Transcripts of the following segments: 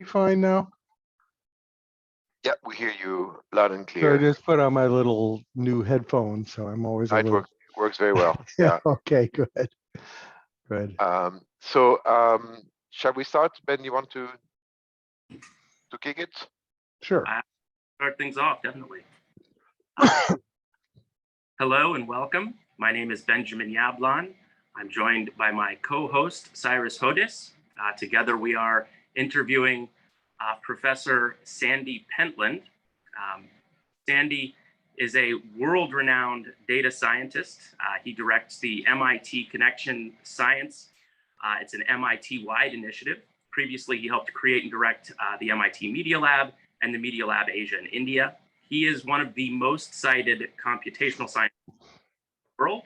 You fine now? Yeah, we hear you loud and So I clear. just put on my little new headphones, so I'm always a It little. works very well. Yeah. Yeah. Okay. Good. Good. Shall we start? Ben, you want to kick it? Sure. Start things off, definitely. Hello and welcome. My name is Benjamin Yablon. I'm joined by my co-host, Cyrus Hodis. Together we are interviewing Professor Sandy Pentland. Sandy is a world-renowned data scientist. He directs the MIT Connection Science. It's an MIT-wide initiative. Previously, he helped create and direct the MIT Media Lab and the Media Lab Asia and India. He is one of the most cited computational scientists in the world.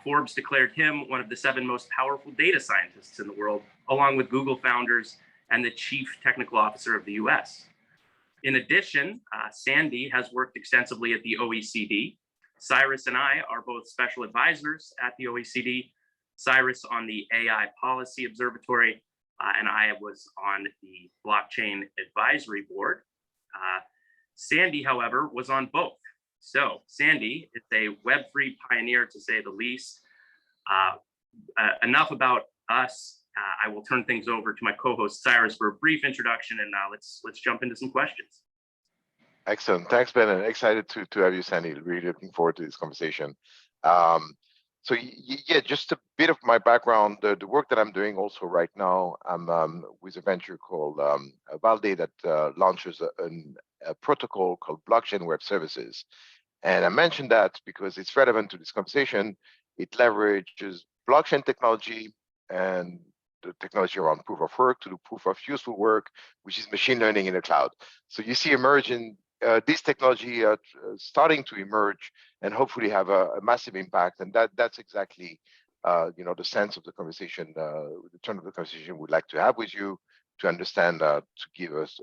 Forbes declared him one of the 7 most powerful data scientists in the world, along with Google founders and the chief technical officer of the US. In addition, Sandy has worked extensively at the OECD. Cyrus and I are both special advisors at the OECD. Cyrus on the AI Policy Observatory, and I was on the Blockchain Advisory Board. Sandy, however, was on both. So Sandy is a Web3 pioneer, to say the least. Enough about us. I will turn things over to my co-host Cyrus for a brief introduction, and let's jump into some questions. Excellent. Thanks, Ben. And excited to have you, Sandy. Really looking forward to this conversation. Yeah, just a bit of my background. The work that I'm doing also right now, I'm with a venture called Valde that launches a protocol called Blockchain Web Services. And I mentioned that because it's relevant to this conversation. It leverages blockchain technology and the technology around proof of work to do proof of useful work, which is machine learning in the cloud. So you see emerging this technology starting to emerge and hopefully have a massive impact. And that's exactly the sense of the conversation, the turn of the conversation we'd like to have with you to understand, to give us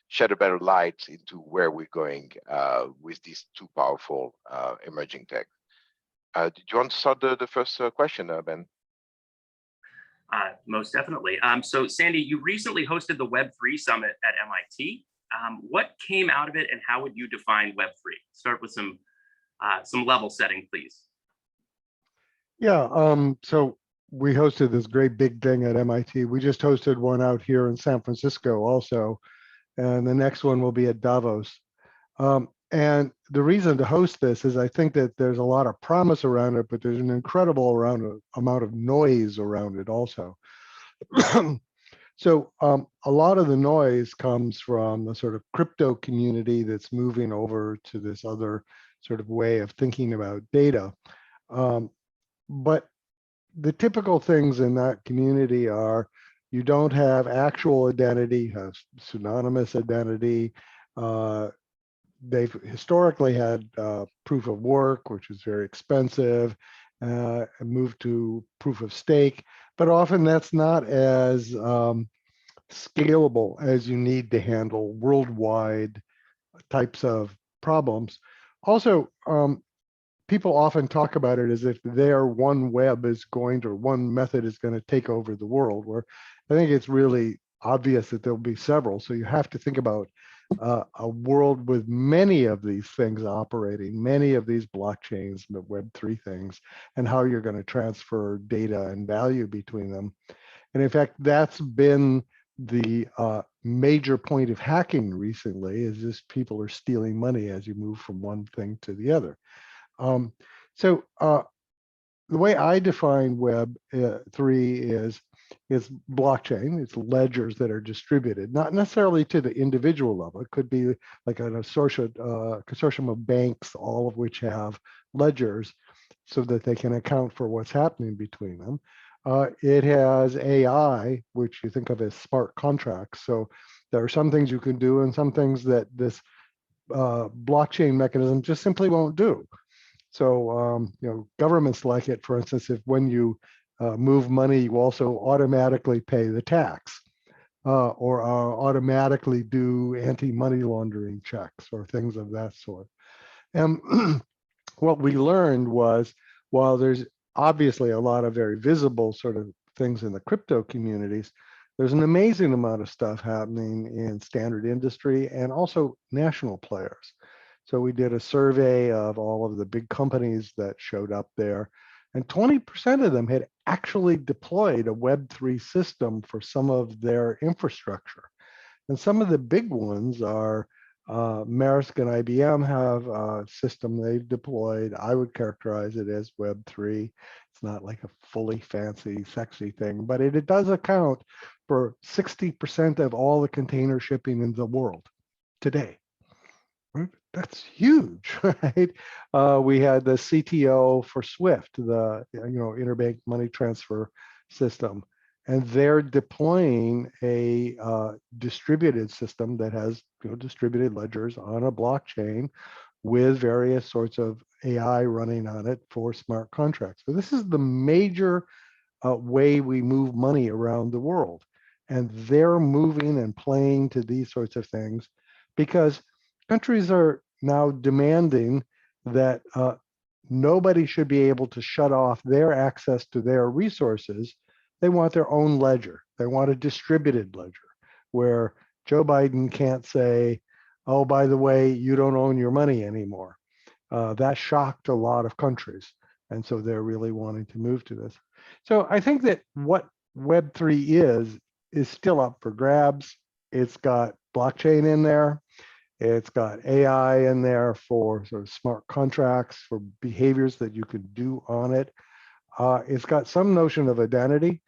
shed a better light into where we're going with these 2 powerful emerging tech. Did you want to start the first question, Ben? Most definitely. So Sandy, you recently hosted the Web3 Summit at MIT. What came out of it and how would you define Web3? Start with some level setting, please. Yeah. So we hosted this great big thing at MIT. We just hosted one out here in San Francisco also, and the next one will be at Davos. And the reason to host this is I think that there's a lot of promise around it, but there's an incredible amount of noise around it also. So a lot of the noise comes from the sort of crypto community that's moving over to this other sort of way of thinking about data. But the typical things in that community are you don't have actual identity, you have pseudonymous identity. They've historically had proof of work, which is very expensive, and moved to proof of stake, but often that's not as scalable as you need to handle worldwide types of problems. Also, people often talk about it as if their one method is going to take over the world, where I think it's really obvious that there'll be several. So you have to think about a world with many of these things operating, many of these blockchains, the Web3 things, and how you're going to transfer data and value between them. And in fact, that's been the major point of hacking recently, is just people are stealing money as you move from one thing to the other. So the way I define Web3 is blockchain. It's ledgers that are distributed, not necessarily to the individual level. It could be like a consortium of banks, all of which have ledgers so that they can account for what's happening between them. It has AI, which you think of as smart contracts. So there are some things you can do and some things that this blockchain mechanism just simply won't do. So, governments like it, for instance, if when you move money, you also automatically pay the tax or automatically do anti-money laundering checks or things of that sort. And what we learned was, while there's obviously a lot of very visible sort of things in the crypto communities, There's an amazing amount of stuff happening in standard industry and also national players. So we did a survey of all of the big companies that showed up there, and 20% of them had actually deployed a Web3 system for some of their infrastructure. And some of the big ones are Maersk and IBM have a system they've deployed. I would characterize it as Web3. It's not like a fully fancy, sexy thing, but it does account for 60% of all the container shipping in the world today. Right? That's huge, right? We had the CTO for SWIFT, the interbank money transfer system, and they're deploying a distributed system that has distributed ledgers on a blockchain with various sorts of AI running on it for smart contracts. So this is the major way we move money around the world. And they're moving and playing to these sorts of things because countries are now demanding that nobody should be able to shut off their access to their resources. They want their own ledger. They want a distributed ledger where Joe Biden can't say, oh, by the way, you don't own your money anymore. That shocked a lot of countries. And so they're really wanting to move to this. So I think that what Web3 is still up for grabs. It's got blockchain in there. It's got AI in there for sort of smart contracts, for behaviors that you could do on it. It's got some notion of identity.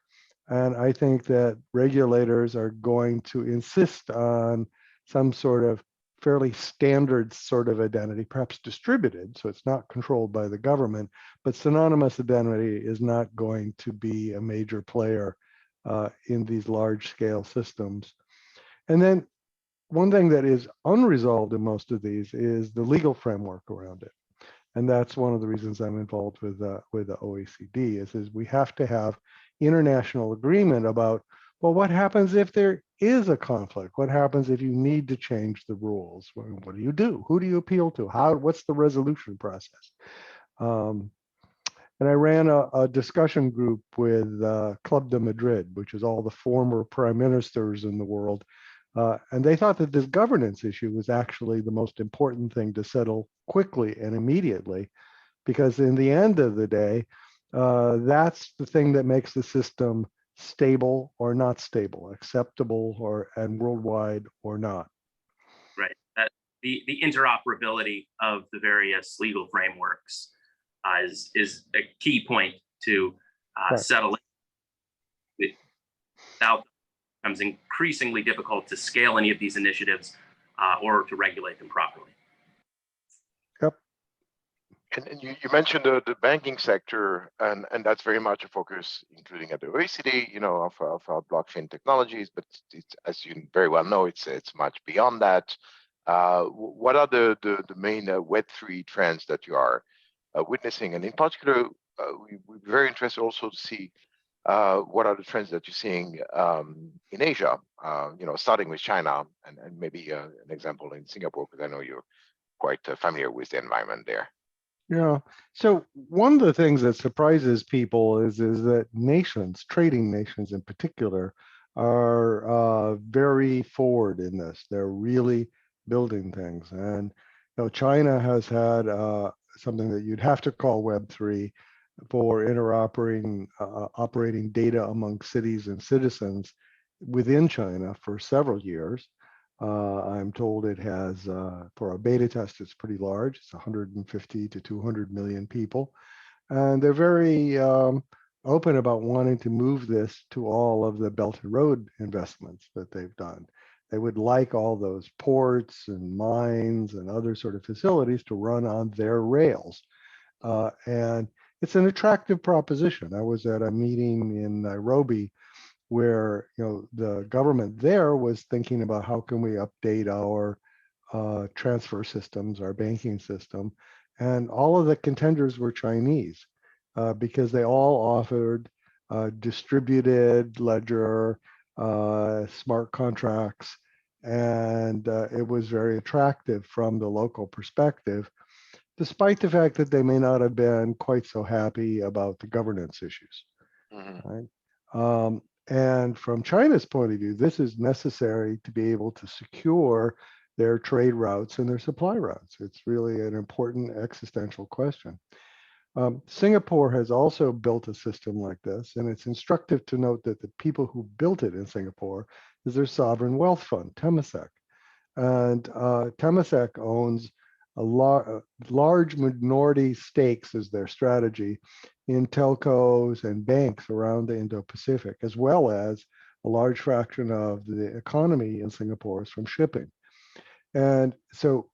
And I think that regulators are going to insist on some sort of fairly standard sort of identity, perhaps distributed, so it's not controlled by the government, but synonymous identity is not going to be a major player in these large scale systems. And then one thing that is unresolved in most of these is the legal framework around it. And that's one of the reasons I'm involved with the OECD is we have to have international agreement about, well, what happens if there is a conflict? What happens if you need to change the rules? What do you do? Who do you appeal to? What's the resolution process? And I ran a discussion group with Club de Madrid, which is all the former prime ministers in the world. And they thought that this governance issue was actually the most important thing to settle quickly and immediately, because in the end of the day, that's the thing that makes the system stable or not stable, acceptable and worldwide or not. Right. The interoperability of the various legal frameworks is a key point to settle it. Without becomes increasingly difficult to scale any of these initiatives or to regulate them properly. Yep. And you mentioned the banking sector, and that's very much a focus, including at the OECD, of blockchain technologies. But it's, as you very well know, it's much beyond that. What are the main Web3 trends that you are witnessing? And in particular, we're very interested also to see what are the trends that you're seeing in Asia, starting with China and maybe an example in Singapore, because I know you're quite familiar with the environment there. Yeah. So one of the things that surprises people is that nations, trading nations in particular, are very forward in this. They're really building things. And China has had something that you'd have to call Web3 for operating data among cities and citizens within China for several years. I'm told it has, for a beta test, it's pretty large. It's 150 to 200 million people. And they're very open about wanting to move this to all of the Belt and Road investments that they've done. They would like all those ports and mines and other sort of facilities to run on their rails. And it's an attractive proposition. I was at a meeting in Nairobi where the government there was thinking about how can we update our transfer systems, our banking system, and all of the contenders were Chinese because they all offered distributed ledger, smart contracts, and it was very attractive from the local perspective, despite the fact that they may not have been quite so happy about the governance issues. Mm-hmm. Right? And from China's point of view, this is necessary to be able to secure their trade routes and their supply routes. It's really an important existential question. Singapore has also built a system like this, and it's instructive to note that the people who built it in Singapore is their sovereign wealth fund, Temasek. And Temasek owns a large minority stakes as their strategy in telcos and banks around the Indo-Pacific, as well as a large fraction of the economy in Singapore is from shipping. And so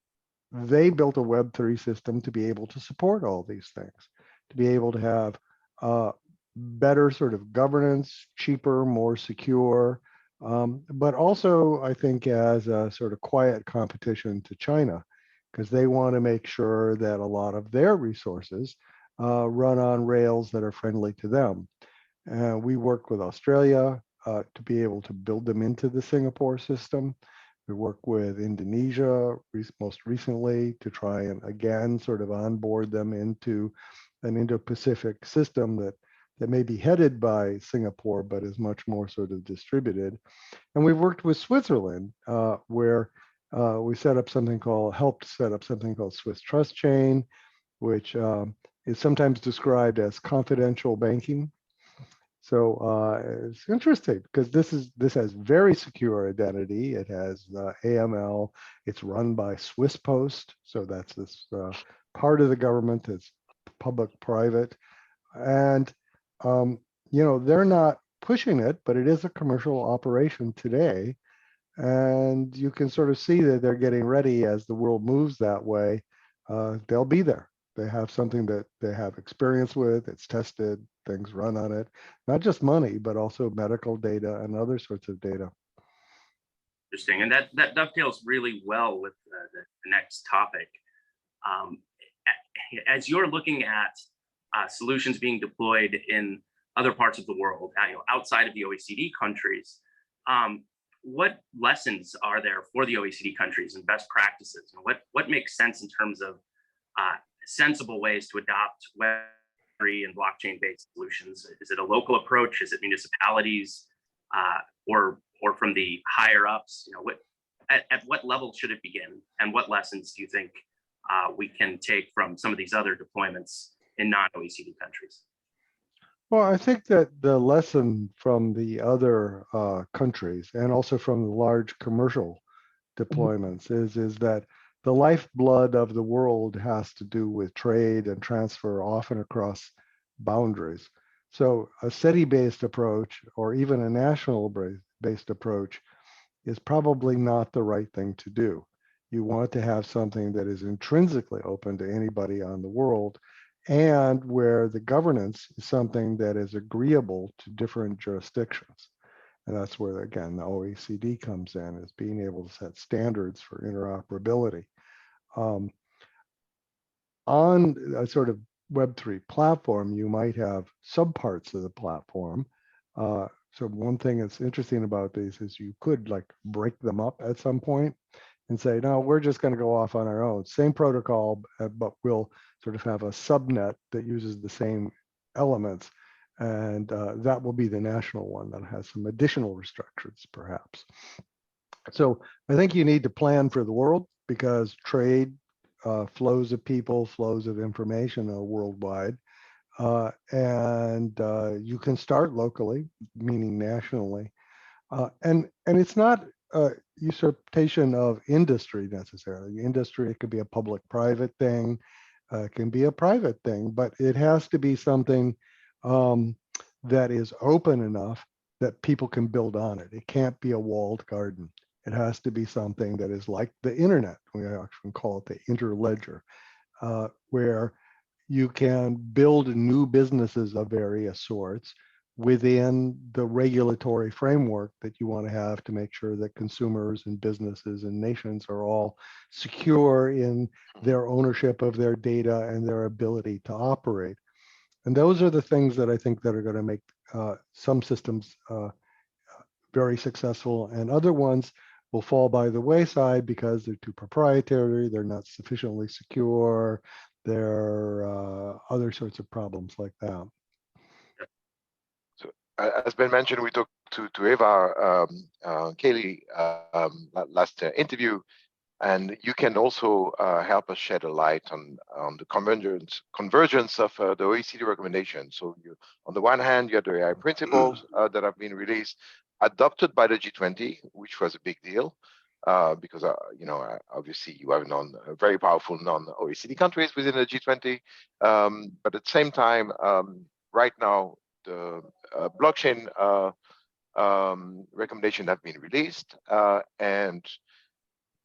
they built a Web3 system to be able to support all these things, to be able to have better sort of governance, cheaper, more secure, but also I think as a sort of quiet competition to China, because they want to make sure that a lot of their resources run on rails that are friendly to them. We worked with Australia to be able to build them into the Singapore system. We work with Indonesia most recently to try and again sort of onboard them into an Indo-Pacific system that may be headed by Singapore, but is much more sort of distributed. And we've worked with Switzerland, where we helped set up something called Swiss Trust Chain, which is sometimes described as confidential banking. So it's interesting because this has very secure identity. It has AML. It's run by Swiss Post, so that's this part of the government that's public-private, and they're not pushing it, but it is a commercial operation today, and you can sort of see that they're getting ready as the world moves that way. They'll be there. They have something that they have experience with. It's tested. Things run on it. Not just money, but also medical data and other sorts of data. Interesting, and that dovetails really well with the next topic. As you're looking at solutions being deployed in other parts of the world, outside of the OECD countries, what lessons are there for the OECD countries and best practices? And what makes sense in terms of sensible ways to adopt Web3 and blockchain-based solutions? Is it a local approach? Is it municipalities, or from the higher ups? At what level should it begin? And what lessons do you think we can take from some of these other deployments in non-OECD countries? Well, I think that the lesson from the other countries and also from the large commercial deployments is that the lifeblood of the world has to do with trade and transfer, often across boundaries. So a city-based approach or even a national-based approach is probably not the right thing to do. You want to have something that is intrinsically open to anybody on the world, and where the governance is something that is agreeable to different jurisdictions. And that's where, again, the OECD comes in, is being able to set standards for interoperability. On a sort of Web3 platform, you might have subparts of the platform. So one thing that's interesting about these is you could like break them up at some point and say, no, we're just going to go off on our own. Same protocol, but we'll sort of have a subnet that uses the same elements. And that will be the national one that has some additional restrictions, perhaps. So I think you need to plan for the world, because trade, flows of people, flows of information are worldwide. And you can start locally, meaning nationally. And it's not usurpation of industry necessarily. Industry, it could be a public-private thing, it can be a private thing, but it has to be something that is open enough that people can build on it. It can't be a walled garden. It has to be something that is like the internet. We actually call it the interledger, where you can build new businesses of various sorts within the regulatory framework that you want to have to make sure that consumers and businesses and nations are all secure in their ownership of their data and their ability to operate. And those are the things that I think that are going to make some systems very successful, and other ones will fall by the wayside because they're too proprietary, they're not sufficiently secure, there are other sorts of problems like that. as Ben mentioned, we talked to Eva Cayley last interview, and you can also help us shed a light on the convergence of the OECD recommendations. So on the one hand, you have the AI principles that have been released, adopted by the G20, which was a big deal. Because obviously you have very powerful non-OECD countries within the G20, but at the same time, right now the blockchain recommendation have been released, and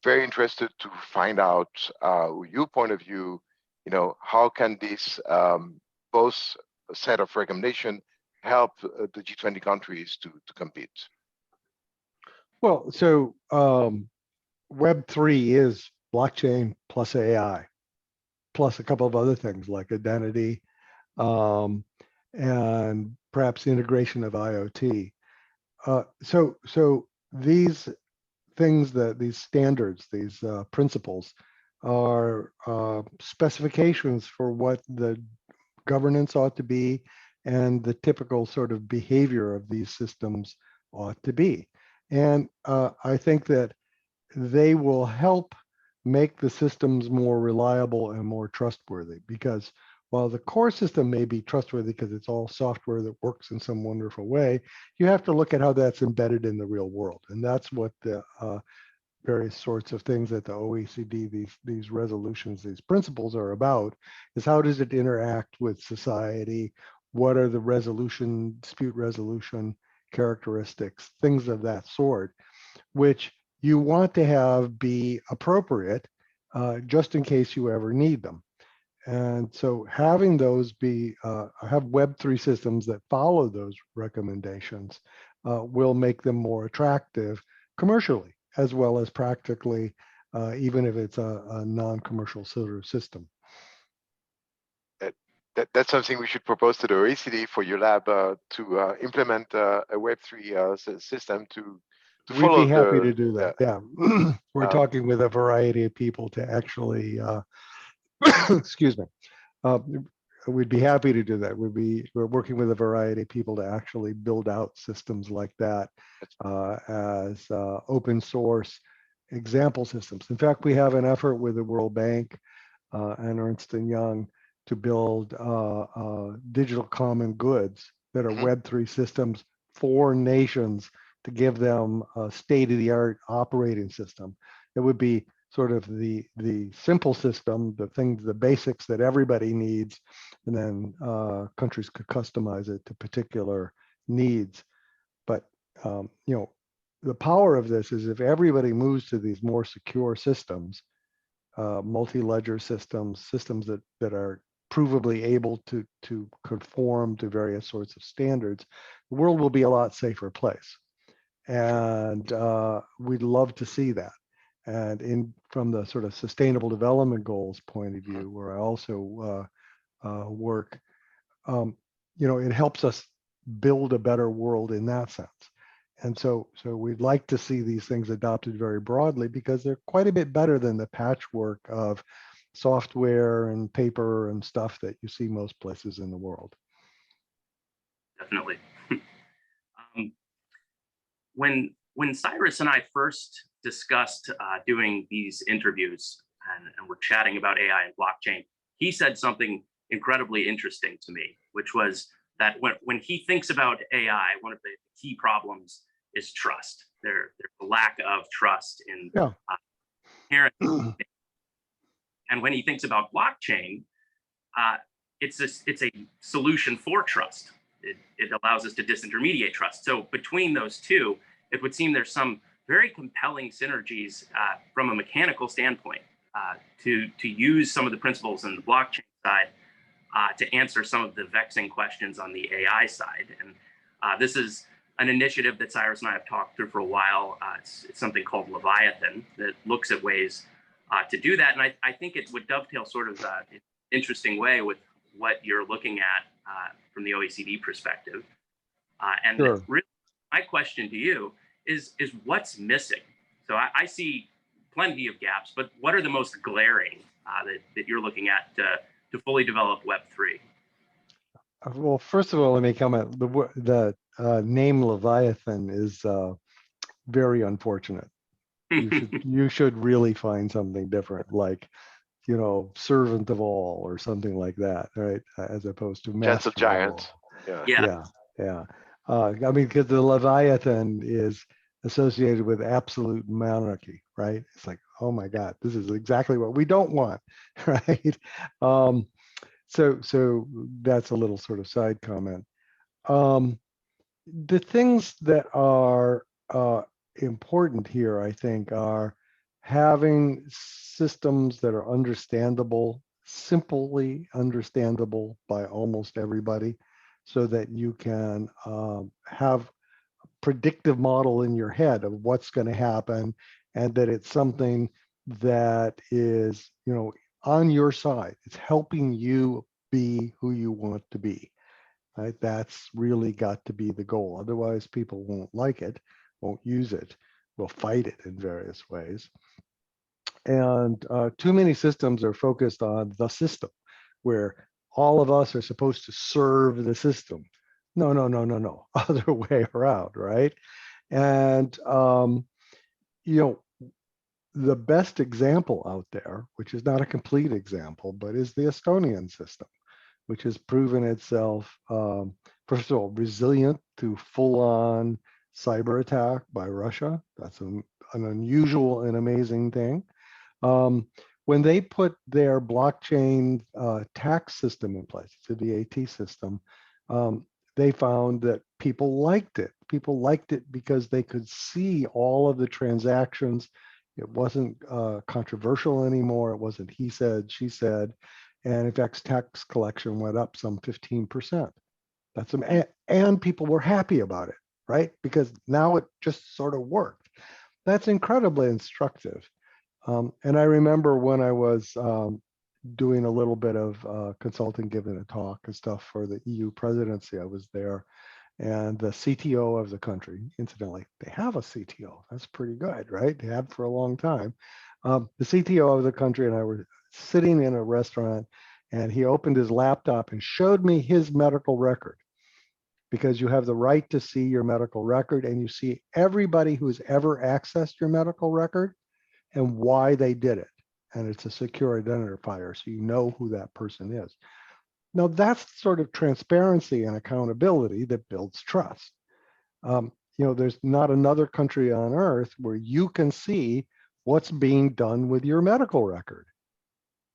very interested to find out your point of view. How can this both set of recommendation help the G20 countries to compete? Well, so Web3 is blockchain plus AI, plus a couple of other things like identity, and perhaps integration of IoT. So these things, these standards, these principles are specifications for what the governance ought to be and the typical sort of behavior of these systems ought to be. And I think that they will help make the systems more reliable and more trustworthy, because while the core system may be trustworthy because it's all software that works in some wonderful way, you have to look at how that's embedded in the real world. And that's what the various sorts of things that the OECD, these resolutions, these principles are about, is how does it interact with society? What are the dispute resolution characteristics, things of that sort, which you want to have be appropriate just in case you ever need them. And so having those have Web3 systems that follow those recommendations will make them more attractive commercially, as well as practically, even if it's a non-commercial sort of system. That's something we should propose to the OECD for your lab to implement a Web3 system to We'd be happy to do that. Yeah, we're talking with a variety of people to actually, excuse me. We'd be happy to do that. We're working with a variety of people to actually build out systems like that as open source example systems. In fact, we have an effort with the World Bank and Ernst & Young to build digital common goods that are Web3 systems for nations, to give them a state-of-the-art operating system. It would be sort of the simple system, the basics that everybody needs, and then countries could customize it to particular needs. But the power of this is if everybody moves to these more secure systems, multi-ledger systems that are provably able to conform to various sorts of standards, the world will be a lot safer place. And we'd love to see that. And from the sort of sustainable development goals point of view, where I also work, it helps us build a better world in that sense. And so we'd like to see these things adopted very broadly, because they're quite a bit better than the patchwork of software and paper and stuff that you see most places in the world. Definitely. When Cyrus and I first discussed doing these interviews and we're chatting about AI and blockchain, he said something incredibly interesting to me, which was that when he thinks about AI, one of the key problems is trust. There's a lack of trust in parents. And when he thinks about blockchain, it's a solution for trust. It allows us to disintermediate trust. So between those two, it would seem there's some very compelling synergies from a mechanical standpoint to use some of the principles in the blockchain side to answer some of the vexing questions on the AI side. And this is an initiative that Cyrus and I have talked through for a while. It's something called Leviathan that looks at ways to do that. And I think it would dovetail sort of in an interesting way with what you're looking at from the OECD perspective. And Sure. really, my question to you is what's missing? So I see plenty of gaps, but what are the most glaring that you're looking at to fully develop Web3? Well, first of all, let me comment. name Leviathan is very unfortunate. You should really find something different, like, you know, servant of all or something like that, right? As opposed to master Gentle giant. of all. Yeah. Yeah. I mean, because the Leviathan is associated with absolute monarchy, right? It's like, oh my God, this is exactly what we don't want, right? So that's a little sort of side comment. The things that are important here, I think, are having systems that are understandable, simply understandable by almost everybody, so that you can have a predictive model in your head of what's going to happen, and that it's something that is, you know, on your side. It's helping you be who you want to be. Right? That's really got to be the goal. Otherwise, people won't like it, won't use it, will fight it in various ways. And too many systems are focused on the system, where all of us are supposed to serve the system. No, other way around, right? And you know, the best example out there, which is not a complete example, but is the Estonian system, which has proven itself, first of all, resilient to full-on cyber attack by Russia. That's an unusual and amazing thing. When they put their blockchain tax system in place, the VAT system, they found that people liked it. People liked it because they could see all of the transactions. It wasn't controversial anymore. It wasn't he said, she said. And in fact, tax collection went up some 15%. That's and people were happy about it, right? Because now it just sort of worked. That's incredibly instructive. And I remember when I was doing a little bit of consulting, giving a talk and stuff for the EU presidency, I was there. And the CTO of the country, incidentally, they have a CTO. That's pretty good, right? They have for a long time. The CTO of the country and I were sitting in a restaurant, and he opened his laptop and showed me his medical record, because you have the right to see your medical record, and you see everybody who's ever accessed your medical record and why they did it. And it's a secure identifier, so you know who that person is. Now, that's sort of transparency and accountability that builds trust. You know, there's not another country on earth where you can see what's being done with your medical record,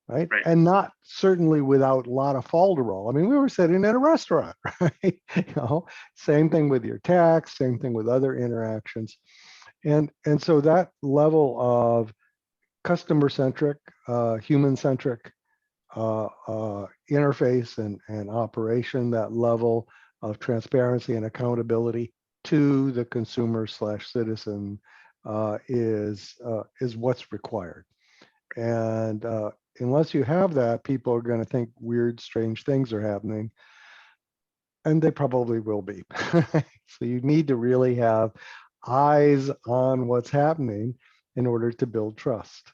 right? And not certainly without a lot of falderall. I mean, we were sitting at a restaurant, right? You know, same thing with your tax, same thing with other interactions. And so that level of customer-centric, human-centric interface and operation, that level of transparency and accountability to the consumer / citizen is what's required. And unless you have that, people are going to think weird, strange things are happening, and they probably will be. So you need to really have eyes on what's happening in order to build trust.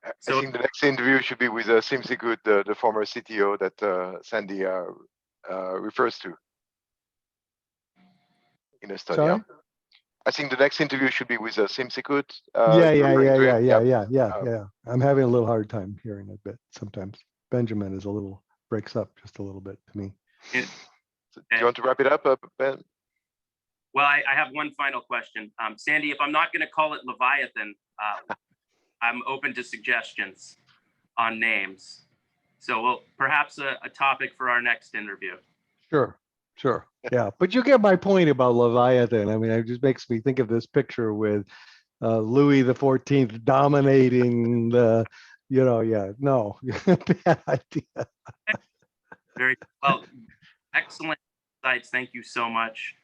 I think the next interview should be with Simsi Good, the former CTO that Sandy refers to in Estonia. Sorry? I think the next interview should be with Simsi Good. Yeah. I'm having a little hard time hearing it, but sometimes Benjamin is breaks up just a little bit to me. So do you want to wrap it up, Ben? Well, I have one final question. Sandy, if I'm not going to call it Leviathan, I'm open to suggestions on names. So we'll perhaps a topic for our next interview. Sure. Yeah, but you get my point about Leviathan. I mean, it just makes me think of this picture with Louis XIV dominating the, no, bad idea. Very well, excellent insights. Thank you so much.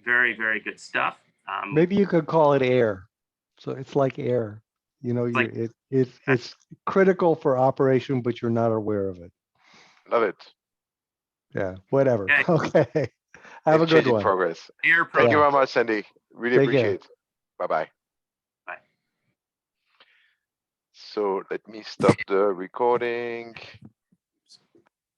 Very, very good stuff. Maybe you could call it air. So it's like air. You know, it's critical for operation, but you're not aware of it. Love it. Yeah, whatever. Okay. Have a good one. Progress. Thank you very much, Sandy. Really appreciate it. Bye-bye. Bye. So let me stop the recording.